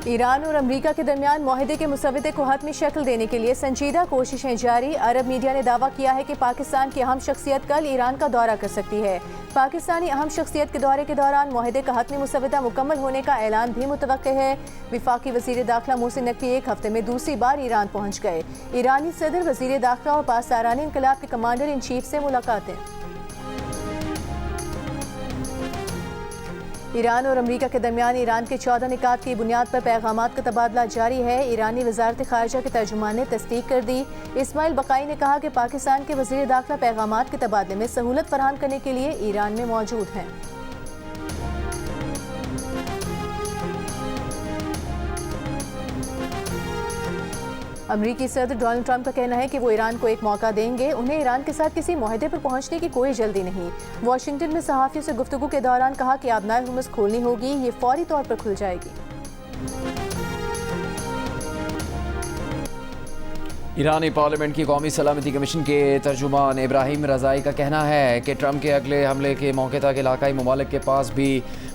Iran और अमरीका के दरमियान मुआहदे के मुसव्वदे को हतमी शक्ल देने के लिए संजीदा कोशिशें जारी। अरब मीडिया ने दावा किया है कि पाकिस्तान की अहम शख्सियत कल ईरान का दौरा कर सकती है। पाकिस्तानी अहम शख्सियत के दौरे के दौरान मुआहदे का हतमी मुसव्वदा मुकम्मल होने का ऐलान भी मुतवक्के है। विफाकी वज़ीर दाखिला मोहसिन नकवी एक हफ्ते में दूसरी बार ईरान पहुँच गए। ईरानी सदर, वज़ीर दाखिला और पासदारानी इनकलाब के कमांडर इन चीफ से मुलाकातें। ईरान और अमरीका के दरमियान ईरान के 14 निकात की बुनियाद पर पैगामात का तबादला जारी है। ईरानी वजारत खारजा के तर्जुमान ने तस्दीक कर दी। इस्माइल बकाई ने कहा कि पाकिस्तान के वज़ीर दाखिला पैगामात के तबादले में सहूलत फराहम करने के लिए ईरान में मौजूद हैं। अमरीकी सदर डोनाल्ड ट्रंप का कहना है कि वो ईरान को एक मौका देंगे। उन्हें ईरान के साथ किसी मुआहदे पर पहुंचने की कोई जल्दी नहीं। वाशिंगटन में सहाफ़ियों से गुफ्तगू के दौरान कहा कि आबनाए हुर्मुज़ खोलनी होगी, ये फौरी तौर पर खुल जाएगी। ईरानी पार्लियामेंट की कौमी सलामती कमीशन के तर्जुमान इब्राहिम रज़ाई का कहना है कि ट्रंप के अगले हमले के मौके तक इलाकाई ममालिक के पास भी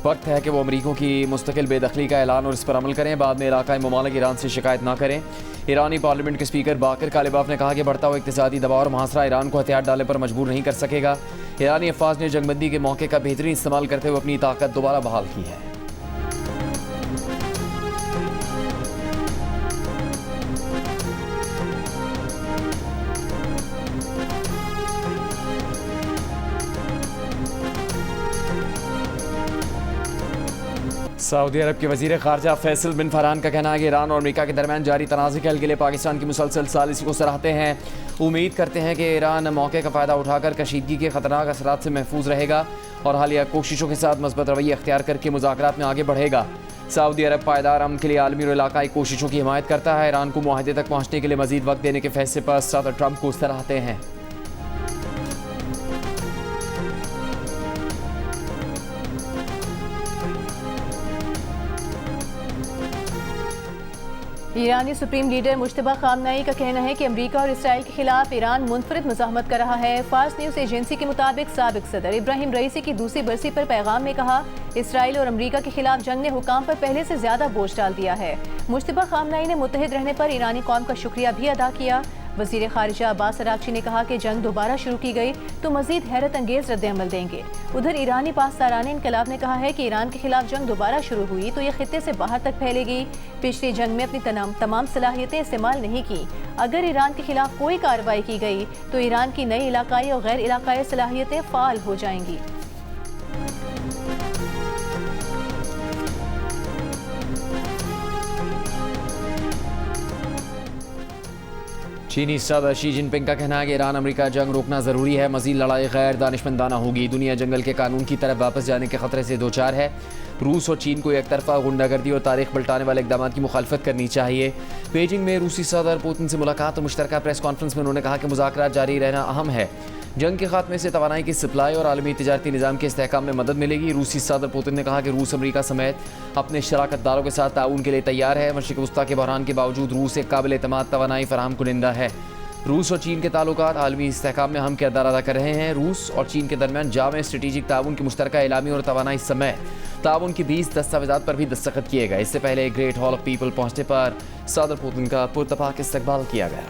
वक्त है कि वो अमरीकों की मुस्तकिल बेदखली का ऐलान और इस पर अमल करें। बाद में इलाकाई ममालिक ईरान से शिकायत ना करें। ईरानी पार्लियामेंट के स्पीकर बाकिर कालिबाफ ने कहा कि बढ़ता हुआ इक़्तिसादी दबाव और मुहासरा ईरान को हथियार डालने पर मजबूर नहीं कर सकेगा। ईरानी अफवाज ने जंगबंदी के मौके का बेहतरीन इस्तेमाल करते हुए अपनी ताकत दोबारा बहाल की है। सऊदी अरब के वज़ीर ख़ारजा फैसल बिन फरहान का कहना है कि ईरान और अमरीका के दरमियान जारी तनाज़े के हल के लिए पाकिस्तान की मुसलसल सालिसी को सराहते हैं। उम्मीद करते हैं कि ईरान मौके का फ़ायदा उठाकर कशीदगी के ख़तरनाक असरात से महफूज रहेगा और हालिया कोशिशों के साथ मज़बूत रवैया अख्तियार करके मुज़ाकरात में आगे बढ़ेगा। सऊदी अरब पायदार अमन के लिए आलमी और इलाकाई कोशिशों की हिमायत करता है। ईरान को मुआहदे तक पहुँचने के लिए मज़ीद वक्त देने के फैसले पर सदर ट्रंप को सराहते हैं। ईरानी सुप्रीम लीडर मुश्तबा खामनेई का कहना है कि अमरीका और इसराइल के खिलाफ ईरान मुनफरिद मुज़ाहमत कर रहा है। फार्स न्यूज़ एजेंसी के मुताबिक साबिक सदर इब्राहिम रईसी की दूसरी बरसी पर पैगाम में कहा, इसराइल और अमरीका के खिलाफ जंग ने हुकाम पर पहले से ज्यादा बोझ डाल दिया है। मुश्तबा खामनेई ने मुत्तहिद रहने पर ईरानी कौम का शुक्रिया भी अदा किया। वज़ीर ख़ारिजा अब्बास अराग़ची ने कहा कि जंग दोबारा शुरू की गई तो मज़ीद हैरत अंगेज़ रद्द-ए-अमल देंगे। उधर ईरानी पासदाराने इनकलाब ने कहा है कि ईरान के खिलाफ जंग दोबारा शुरू हुई तो ये खित्ते से बाहर तक फैलेगी। पिछली जंग में अपनी तमाम सलाहियतें इस्तेमाल नहीं की। अगर ईरान के खिलाफ कोई कार्रवाई की गई तो ईरान की नई इलाकाई और गैर इलाकाई सलाहियतें फ़ाल हो जाएंगी। चीनी सदर शी जिनपिंग का कहना है कि ईरान अमरीका जंग रोकना ज़रूरी है। मज़ीद लड़ाई गैर दानिशमंदाना होगी। दुनिया जंगल के कानून की तरफ वापस जाने के खतरे से दो चार है। रूस और चीन को एक तरफा गुंडागर्दी और तारीख पलटाने वाले इक़दाम की मुखालफत करनी चाहिए। बीजिंग में रूसी सदर पुतिन से मुलाकात और मुश्तरका प्रेस कॉन्फ्रेंस में उन्होंने कहा कि मुज़ाकरात जारी रहना अहम है। जंग के खात्मे से तवानाई की सप्लाई और आलमी तिजारती निज़ाम के इस्तेहकाम में मदद मिलेगी। रूसी सदर पुतिन ने कहा कि रूस अमरीका समेत अपने शराकतदारों के साथ ताउन के लिए तैयार है। मशरिक़ वस्ता के बहरान के बावजूद रूस एक काबिल एतमाद तवानाई फराहम कुनिंदा है। रूस और चीन के ताल्लुकात आलमी इस्तेहकाम में अहम किरदार अदा कर रहे हैं। रूस और चीन के दरमियान जामे स्ट्रेटेजिक ताउन की मुश्तरका इलामी और तवानाई समेत ताउन की 20 दस्तावेज़ात पर भी दस्तखत किए गए। इससे पहले ग्रेट हॉल ऑफ पीपल पहुंचने पर सदर पुतिन का पुरतपाक इस्तकबाल किया गया।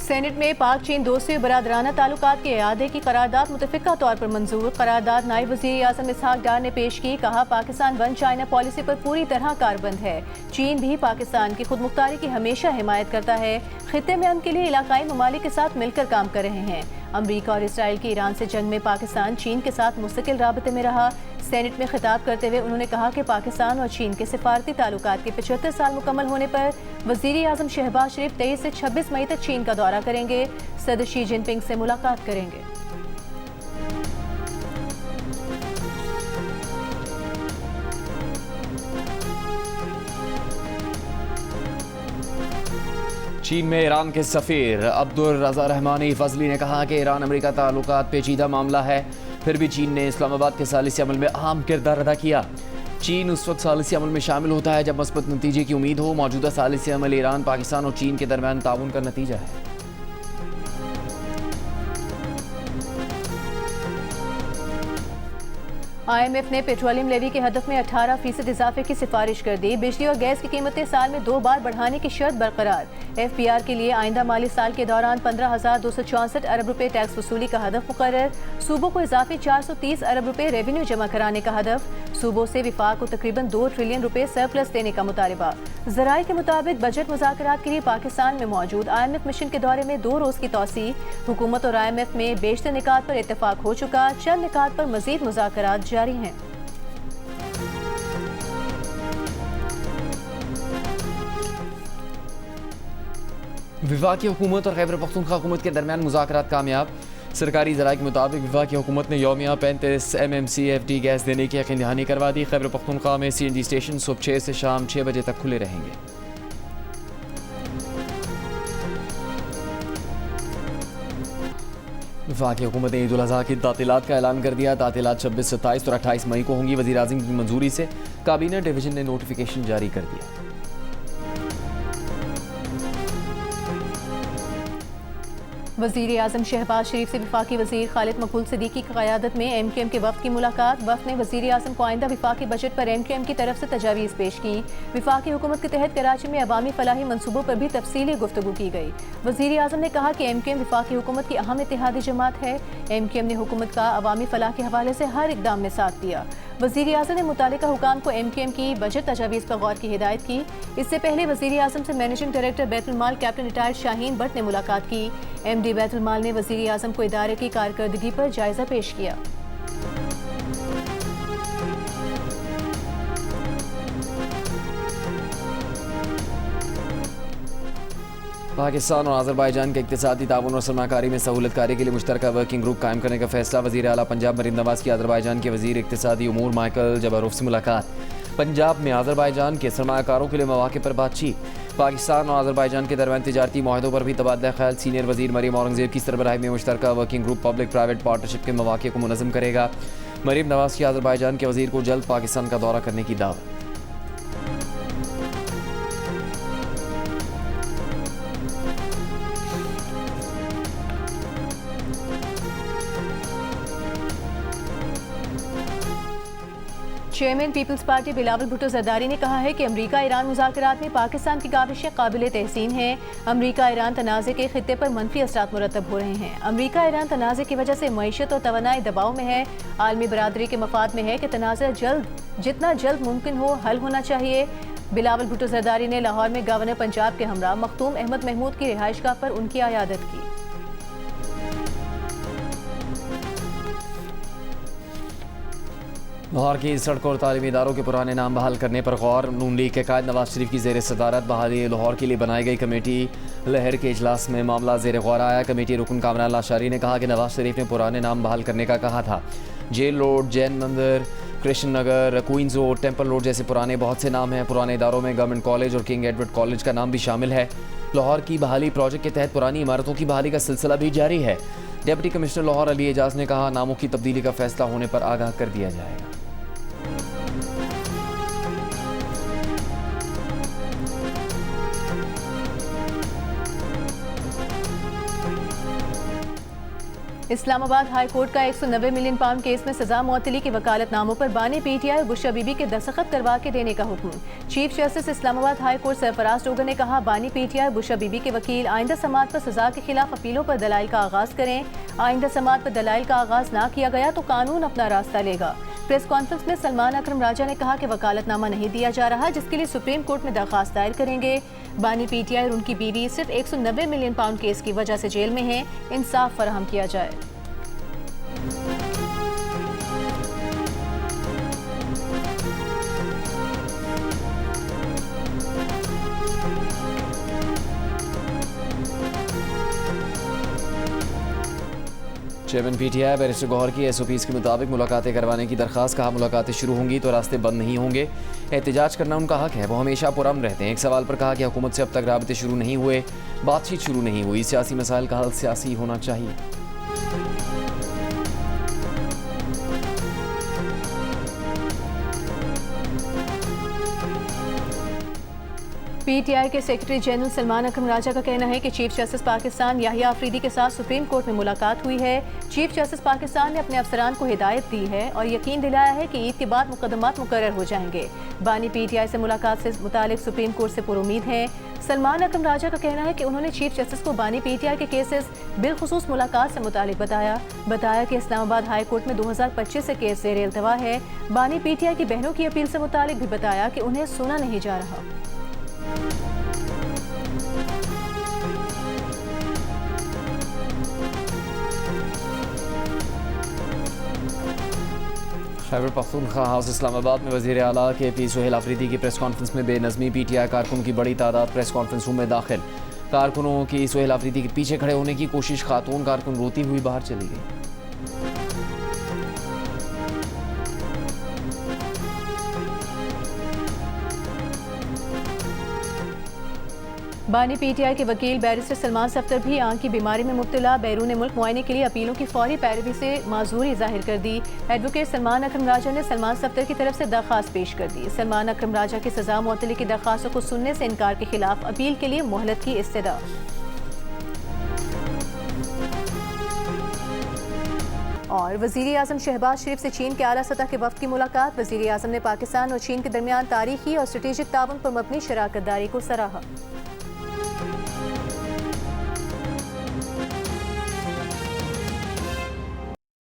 सेनेट में पाक चीन दोस्ती बरादराना ताल्लुकात के इआदे की करारदाद मुतफ़िका तौर पर मंजूर। करारदाद नायब वज़ीर आज़म इसहाक डार ने पेश की। कहा, पाकिस्तान वन चाइना पॉलिसी पर पूरी तरह कारबंद है। चीन भी पाकिस्तान की खुदमुख्तारी की हमेशा हिमायत करता है। खित्ते में अमन के लिए इलाकाई ममालिक के साथ मिलकर काम कर रहे हैं। अमरीका और इसराइल की ईरान से जंग में पाकिस्तान चीन के साथ मुस्तकिल राबते में रहा। सेनेट में खिताब करते हुए उन्होंने कहा कि पाकिस्तान और चीन के सिफारती ताल्लुकात के 75 साल मुकम्मल होने पर वज़ीर आज़म शहबाज शरीफ 23 से 26 मई तक चीन का दौरा करेंगे। सदर शी जिनपिंग से मुलाकात करेंगे। चीन में ईरान के सफ़ीर अब्दुल रज़ा रहमानी फजली ने कहा कि ईरान अमरीका ताल्लुकात पेचीदा मामला है। फिर भी चीन ने इस्लामाबाद के सालिसी अमल में अहम किरदार अदा किया। चीन उस वक्त सालिसी अमल में शामिल होता है जब मस्बत नतीजे की उम्मीद हो। मौजूदा सालिसी अमल ईरान, पाकिस्तान और चीन के दरमियान ताउन का नतीजा है। IMF ने पेट्रोलियम लेवी के हदफ में 18% इजाफे की सिफारिश कर दी। बिजली और गैस की कीमतें साल में 2 बार बढ़ाने की शर्त बरकरार। FPR के लिए आइंदा माली साल के दौरान 15,264 अरब रुपए टैक्स वसूली का हदफ मुकर्रर। सूबों को इजाफी 430 अरब रुपए रेवेन्यू जमा कराने का हदफ। सूबों से विफाक को तकरीबन 2 ट्रिलियन रुपए सरप्लस देने का मुतालबा। ज़राए के मुताबिक बजट मुज़ाकरात के लिए पाकिस्तान में मौजूद IMF मिशन के दौरे में 2 रोज़ की तौसी। हुकूमत और IMF में बेशतर निकात पर इत्तेफाक हो चुका। चंद निकात पर मजीद मुज़ाकरात जारी हैं। वफाकी हुकूमत और खैबर पख्तूनख्वा हुकूमत के दरमियान मुज़ाकरात कामयाब। सरकारी ज़राए के मुताबिक वफाकी हुकूमत ने यौमिया 35 MMCFD गैस देने की यकीन दहानी करवा दी। खैबर पख्तूनख्वा में CNG स्टेशन सुबह 6 से शाम 6 बजे तक खुले रहेंगे। वफाकी हुकूमत ने ईद उल अज़हा की तातीलात का ऐलान कर दिया। तातीलात 26, 27 और 28 मई को होंगी। वज़ीर आज़म की मंजूरी से काबीना डिवीजन ने नोटिफिकेशन जारी कर दिया। वज़ीर आज़म शहबाज शरीफ से वफाकी वज़ीर खालिद मकबूल सिद्दीकी की क़यादत में MQM के वफ़द की मुलाकात। वफ़द ने वज़ीर आज़म को आइंदा वफाकी बजट पर MQM की तरफ से तजावीज़ पेश की। वफाकी हुकूमत के तहत कराची में अवामी फलाही मनसूबों पर भी तफसीली गुफ्तगू की गई। वज़ीर आज़म ने कहा कि MQM वफाकी हुकूमत की अहम इत्तेहादी जमात है। MQM ने हुकूमत का अवामी फलाह के हवाले से हर इक़दाम में साथ दिया। वज़ीर आज़म ने मुतालिका हुकाम को MQM की बजट तजावीज़ पर गौर की हिदायत की। इससे पहले वज़ीर आज़म से मैनेजिंग डायरेक्टर बैतुल माल कैप्टन रिटायर्ड शाहीन भट्ट ने मुलाकात की। MD बैतुल माल ने वज़ीर आज़म को इदारे की कारकर्दगी पर जायजा पेश किया। पाकिस्तान और आज़रबाईजान के इक़्तिसादी ताउन और सरमाकारी में सहूलतकारी के लिए मुश्तरका वर्किंग ग्रुप कायम करने का फैसला। वज़ीर आला पंजाब मरीम नवाज़ की आज़रबाईजान के वज़ीर इक़्तिसादी उमूर माइकल जबारोफ से मुलाकात। पंजाब में आज़रबाईजान के सरमाकारों के लिए मौक़े पर बातचीत। पाकिस्तान और आज़रबाईजान के दरमियान तिजारती माहदों पर भी तबादला ख्याल। सीनियर वज़ीर मरीम औरंगज़ेब की सरबराही में मुश्तरका working group public private partnership के मौक़े को मुनज़्ज़म करेगा। मरीम नवाज़ की आज़रबाईजान के वज़ीर को जल्द पाकिस्तान का दौरा करने की दावत। Chairman Peoples Party Bilawal Bhutto Zardari ने कहा है कि अमरीका ईरान मुज़ाकरात में पाकिस्तान की काविशें काबिल तहसीन हैं। अमरीका ईरान तनाज़े के खित्ते पर मनफी असरात मुरतब हो रहे हैं। अमरीका ईरान तनाज़े की वजह से मईशत और तवानाई दबाव में है। आलमी बरादरी के मफाद में है कि तनाज़ा जितना जल्द मुमकिन हो हल होना चाहिए। बिलावल भुट्टो जरदारी ने लाहौर में गवर्नर पंजाब के हमरा मखदूम अहमद महमूद की रिहाइशगाह पर उनकी आयादत की। लाहौर की सड़कों और तालीमी इदारों के पुराने नाम बहाल करने पर गौर। नून लीग के कायद नवाज शरीफ की ज़ेर सदारत बहाली लाहौर के लिए बनाई गई कमेटी लहर के इजलास में मामला ज़ेर गौर आया। कमेटी रुकन कामरान लाशारी ने कहा कि नवाज शरीफ ने पुराने नाम बहाल करने का कहा था। जेल रोड, जैन मंदिर, कृष्ण नगर, क्वींस रोड, टेम्पल रोड जैसे पुराने बहुत से नाम हैं। पुराने इदारों में गवर्नमेंट कॉलेज और किंग एडवर्ड कॉलेज का नाम भी शामिल है। लाहौर की बहाली प्रोजेक्ट के तहत पुरानी इमारतों की बहाली का सिलसिला भी जारी है। डिप्टी कमिश्नर लाहौर अली एजाज ने कहा नामों की तब्दीली का फैसला होने पर आगाह कर दिया जाएगा। इस्लामाबाद हाई कोर्ट का 190 मिलियन पाउंड केस में सजा मुअत्तली के वकालतनामों पर बानी PTI और बुशरा बीबी के दस्तखत करवा के देने का हुक्म। Chief justice Islamabad high court Sarfaraz Dogar ने कहा बानी PTI और बुशरा बीबी के वकील आइंदा समाअत पर सजा के खिलाफ अपीलों पर दलाइल का आगाज करें। आइंदा समाअत पर दलाइल का आगाज ना किया गया तो कानून अपना रास्ता लेगा। प्रेस कॉन्फ्रेंस में सलमान अकरम राजा ने कहा कि वकालतनामा नहीं दिया जा रहा, जिसके लिए सुप्रीम कोर्ट में दरख्वास्त दायर करेंगे। बानी PTI और उनकी बीवी सिर्फ 190 मिलियन पाउंड केस की वजह से जेल में हैं। इंसाफ फराहम किया जाए। चेयरमैन PTI बैरिस्टर गौहर की SOPs के मुताबिक मुलाकातें करवाने की दरख्वास्त। कहा मुलाकातें शुरू होंगी तो रास्ते बंद नहीं होंगे। एहतजाज करना उनका हक है, वो हमेशा पुरअमन रहते हैं। एक सवाल पर कहा कि हुकूमत से अब तक राबते शुरू नहीं हुए, बातचीत शुरू नहीं हुई। सियासी मसाइल का हल सियासी होना चाहिए। पीटीआई के सेक्रेटरी जनरल सलमान अकरम राजा का कहना है कि चीफ जस्टिस पाकिस्तान याहिया अफरीदी के साथ सुप्रीम कोर्ट में मुलाकात हुई है। चीफ जस्टिस पाकिस्तान ने अपने अफसरान को हिदायत दी है और यकीन दिलाया है कि ईद के बाद मुकदमात मुकर्रर हो जाएंगे। बानी पीटीआई से मुलाकात से मुतालिक सुप्रीम कोर्ट से पुरुमीद हैं। सलमान अकरम राजा का कहना है कि उन्होंने चीफ जस्टिस को बानी पीटीआई के केसेस बिलखुसूस मुलाकात से मुतालिक बताया कि इस्लामाबाद हाई कोर्ट में 2025 से केस ज़ेर इल्तवा है। बानी पीटीआई की बहनों की अपील से मुतालिक भी बताया कि उन्हें सुना नहीं जा रहा। खैबर पख्तूनख्वा हाउस इस्लामाबाद में वज़ीर आला के पी सुहेल अफरीदी की प्रेस कॉन्फ्रेंस में बेनज़मी। पीटीआई कारकुन की बड़ी तादाद प्रेस कॉन्फ्रेंस रूम में दाखिल। कारकुनों की सुहेल अफरीदी के पीछे खड़े होने की कोशिश, खातून कारकुन रोती हुई बाहर चली गई। बानी पीटीआई के वकील बैरिस्टर सलमान सफ्तर भी आंख की बीमारी में मुब्तला। बैरून मुल्क मुआयने के लिए अपीलों की फौरी पैरवी से माजूरी जाहिर कर दी। एडवोकेट सलमान अकरम राजा ने सलमान सफ्तर की तरफ से दरख्वास्त पेश कर दी। सलमान अकरम राजा की सजा मुअत्तली की दरख्वास्तों को सुनने से इनकार के खिलाफ अपील के लिए मोहलत की इस्तदा। और वज़ीर आज़म शहबाज शरीफ से चीन के आला सतह के वफ़द की मुलाकात। वज़ीर आज़म ने पाकिस्तान और चीन के दरमियान तारीखी और स्ट्रेटेजिक ताउन पर मबनी शराकत दारी को सराहा।